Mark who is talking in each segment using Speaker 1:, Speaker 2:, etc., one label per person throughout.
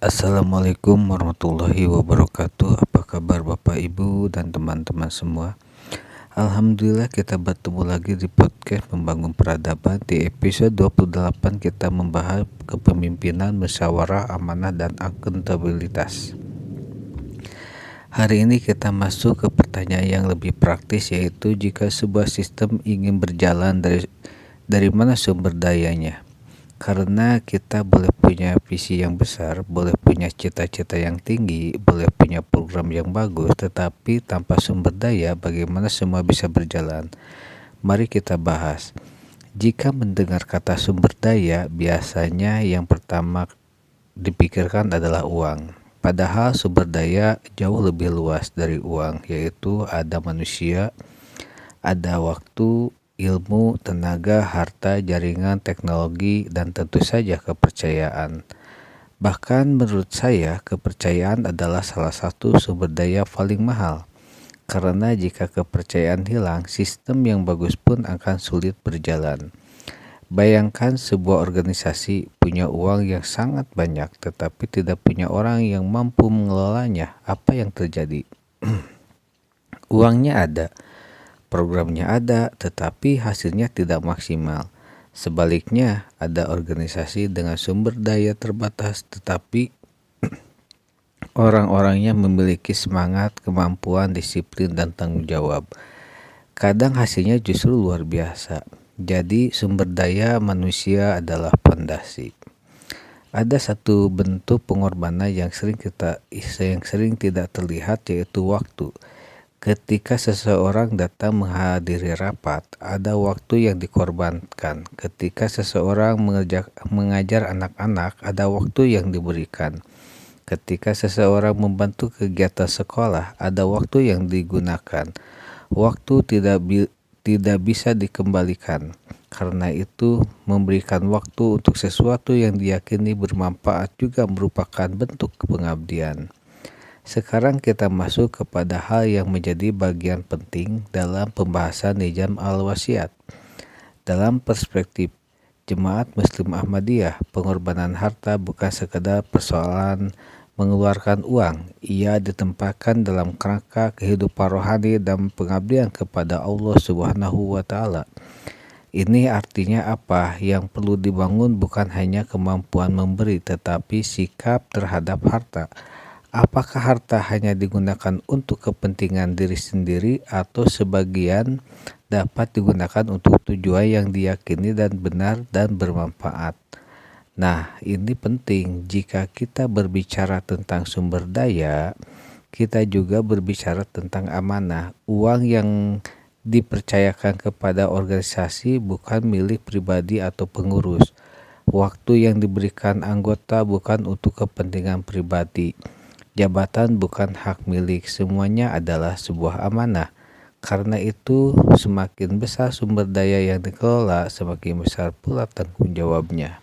Speaker 1: Assalamualaikum warahmatullahi wabarakatuh. Apa kabar Bapak Ibu dan teman-teman semua? Alhamdulillah kita bertemu lagi di podcast Membangun Peradaban. Di episode 28 kita membahas kepemimpinan, musyawarah, amanah, dan akuntabilitas. Hari ini kita masuk ke pertanyaan yang lebih praktis, yaitu jika sebuah sistem ingin berjalan, dari mana sumber dayanya? Karena kita boleh punya visi yang besar, boleh punya cita-cita yang tinggi, boleh punya program yang bagus, tetapi tanpa sumber daya bagaimana semua bisa berjalan? Mari kita bahas. Jika mendengar kata sumber daya, biasanya yang pertama dipikirkan adalah uang. Padahal sumber daya jauh lebih luas dari uang, yaitu ada manusia, ada waktu, ilmu, tenaga, harta, jaringan, teknologi, dan tentu saja kepercayaan. Bahkan menurut saya, kepercayaan adalah salah satu sumber daya paling mahal. Karena jika kepercayaan hilang, sistem yang bagus pun akan sulit berjalan. Bayangkan sebuah organisasi punya uang yang sangat banyak, tetapi tidak punya orang yang mampu mengelolanya. Apa yang terjadi? Uangnya ada, programnya ada, tetapi hasilnya tidak maksimal. Sebaliknya, ada organisasi dengan sumber daya terbatas, tetapi orang-orangnya memiliki semangat, kemampuan, disiplin, dan tanggung jawab. Kadang hasilnya justru luar biasa. Jadi, sumber daya manusia adalah fondasi. Ada satu bentuk pengorbanan yang sering tidak terlihat, yaitu waktu. Ketika seseorang datang menghadiri rapat, ada waktu yang dikorbankan. Ketika seseorang mengajar anak-anak, ada waktu yang diberikan. Ketika seseorang membantu kegiatan sekolah, ada waktu yang digunakan. Waktu tidak bisa dikembalikan. Karena itu, memberikan waktu untuk sesuatu yang diyakini bermanfaat juga merupakan bentuk pengabdian. Sekarang kita masuk kepada hal yang menjadi bagian penting dalam pembahasan Nizam al-Wasiat. Dalam perspektif Jemaat Muslim Ahmadiyah, pengorbanan harta bukan sekedar persoalan mengeluarkan uang. Ia ditempatkan dalam kerangka kehidupan rohani dan pengabdian kepada Allah Subhanahu wa Ta'ala. Ini artinya apa? Yang perlu dibangun bukan hanya kemampuan memberi, tetapi sikap terhadap harta. Apakah harta hanya digunakan untuk kepentingan diri sendiri atau sebagian dapat digunakan untuk tujuan yang diyakini dan benar dan bermanfaat? Nah, ini penting. Jika kita berbicara tentang sumber daya, kita juga berbicara tentang amanah. Uang yang dipercayakan kepada organisasi bukan milik pribadi atau pengurus. Waktu yang diberikan anggota bukan untuk kepentingan pribadi. Jabatan bukan hak milik, semuanya adalah sebuah amanah. Karena itu, semakin besar sumber daya yang dikelola, semakin besar pula tanggung jawabnya.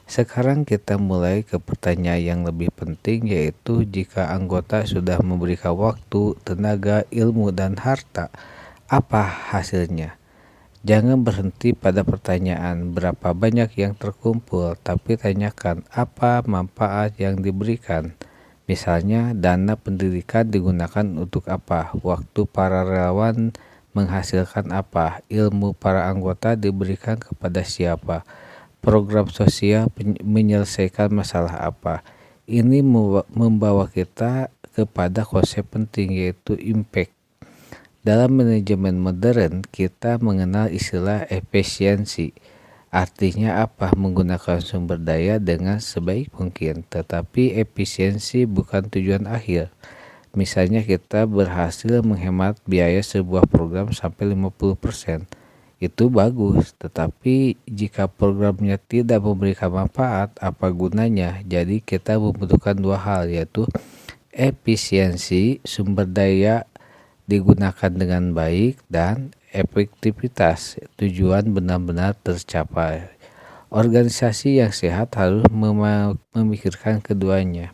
Speaker 1: Sekarang kita mulai ke pertanyaan yang lebih penting, yaitu jika anggota sudah memberikan waktu, tenaga, ilmu, dan harta, apa hasilnya? Jangan berhenti pada pertanyaan berapa banyak yang terkumpul, tapi tanyakan apa manfaat yang diberikan. Misalnya, dana pendidikan digunakan untuk apa? Waktu para relawan menghasilkan apa? Ilmu para anggota diberikan kepada siapa? Program sosial menyelesaikan masalah apa? Ini membawa kita kepada konsep penting, yaitu impact. Dalam manajemen modern, kita mengenal istilah efisiensi. Artinya apa? Menggunakan sumber daya dengan sebaik mungkin, tetapi efisiensi bukan tujuan akhir. Misalnya kita berhasil menghemat biaya sebuah program sampai 50%. Itu bagus, tetapi jika programnya tidak memberikan manfaat, apa gunanya? Jadi kita membutuhkan dua hal, yaitu efisiensi sumber daya digunakan dengan baik dan efektivitas, tujuan benar-benar tercapai. Organisasi yang sehat harus memikirkan keduanya.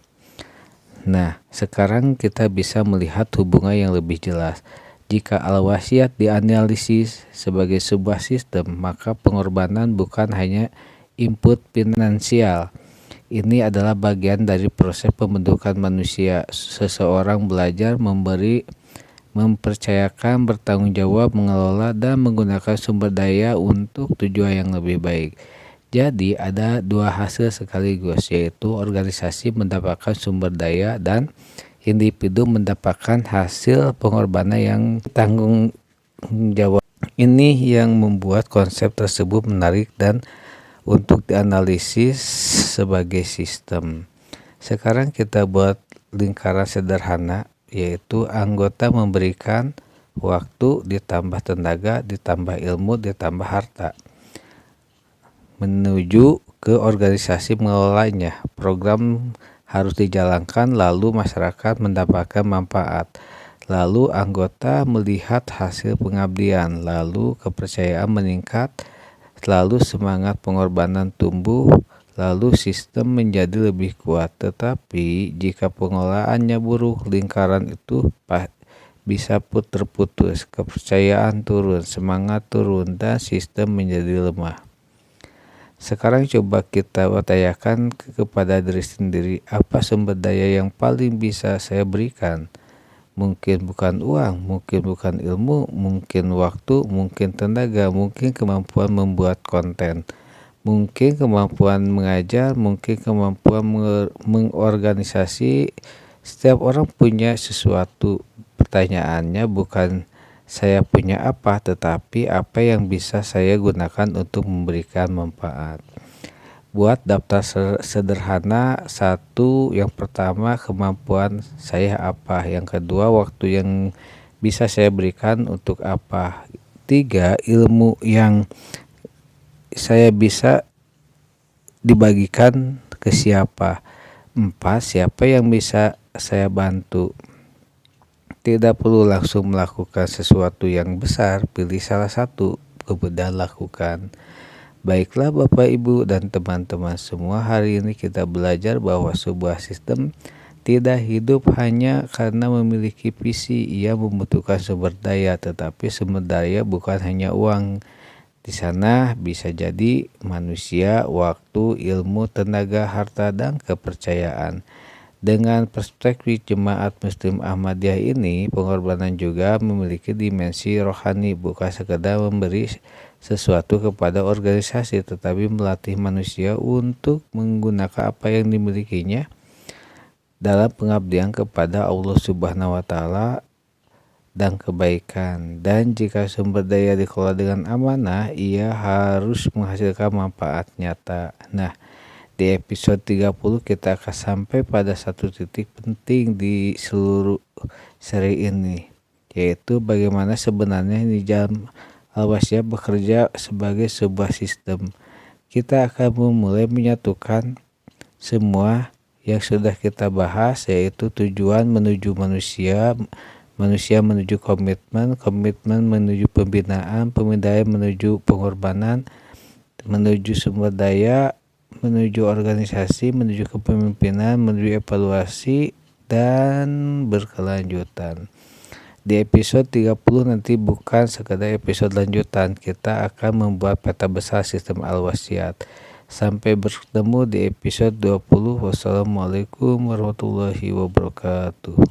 Speaker 1: Nah, sekarang kita bisa melihat hubungan yang lebih jelas. Jika al-wasiat dianalisis sebagai sebuah sistem, maka pengorbanan bukan hanya input finansial. Ini adalah bagian dari proses pembentukan manusia. Seseorang belajar mempercayakan, bertanggung jawab, mengelola, dan menggunakan sumber daya untuk tujuan yang lebih baik. Jadi ada dua hasil sekaligus, yaitu organisasi mendapatkan sumber daya dan individu mendapatkan hasil pengorbanan yang tanggung jawab. Ini yang membuat konsep tersebut menarik dan untuk dianalisis sebagai sistem. Sekarang kita buat lingkaran sederhana, yaitu anggota memberikan waktu ditambah tenaga ditambah ilmu ditambah harta menuju ke organisasi mengelolanya. Program harus dijalankan, lalu masyarakat mendapatkan manfaat, lalu anggota melihat hasil pengabdian, lalu kepercayaan meningkat, lalu semangat pengorbanan tumbuh, lalu sistem menjadi lebih kuat. Tetapi jika pengelolaannya buruk, lingkaran itu bisa terputus, kepercayaan turun, semangat turun, dan sistem menjadi lemah. Sekarang coba kita tanyakan kepada diri sendiri, apa sumber daya yang paling bisa saya berikan? Mungkin bukan uang, mungkin bukan ilmu, mungkin waktu, mungkin tenaga, mungkin kemampuan membuat konten, mungkin kemampuan mengajar, mungkin kemampuan mengorganisasi. Setiap orang punya sesuatu. Pertanyaannya bukan saya punya apa, tetapi apa yang bisa saya gunakan untuk memberikan manfaat. Buat daftar sederhana. 1. Yang pertama, kemampuan saya apa. Yang kedua, waktu yang bisa saya berikan untuk apa. 3. Ilmu yang saya bisa dibagikan ke siapa. 4. Siapa yang bisa saya bantu. Tidak perlu langsung melakukan sesuatu yang besar, pilih salah satu, kemudian lakukan. Baiklah Bapak Ibu dan teman-teman semua, hari ini kita belajar bahwa sebuah sistem tidak hidup hanya karena memiliki visi. Ia membutuhkan sumber daya, tetapi sumber daya bukan hanya uang. Di sana bisa jadi manusia, waktu, ilmu, tenaga, harta, dan kepercayaan. Dengan perspektif Jemaat Muslim Ahmadiyah ini, pengorbanan juga memiliki dimensi rohani, bukan sekedar memberi sesuatu kepada organisasi, tetapi melatih manusia untuk menggunakan apa yang dimilikinya dalam pengabdian kepada Allah Subhanahu wa Ta'ala dan kebaikan. Dan jika sumber daya dikelola dengan amanah, ia harus menghasilkan manfaat nyata. Nah, di episode 30 kita akan sampai pada satu titik penting di seluruh seri ini, yaitu bagaimana sebenarnya Nizam Al-Wasliyah bekerja sebagai sebuah sistem. Kita akan memulai menyatukan semua yang sudah kita bahas, yaitu tujuan menuju manusia, manusia menuju komitmen, komitmen menuju pembinaan, pembinaan menuju pengorbanan, menuju sumber daya, menuju organisasi, menuju kepemimpinan, menuju evaluasi, dan berkelanjutan. Di episode 30 nanti bukan sekadar episode lanjutan, kita akan membuat peta besar sistem Al-Wasliyah. Sampai bertemu di episode 20. Wassalamualaikum warahmatullahi wabarakatuh.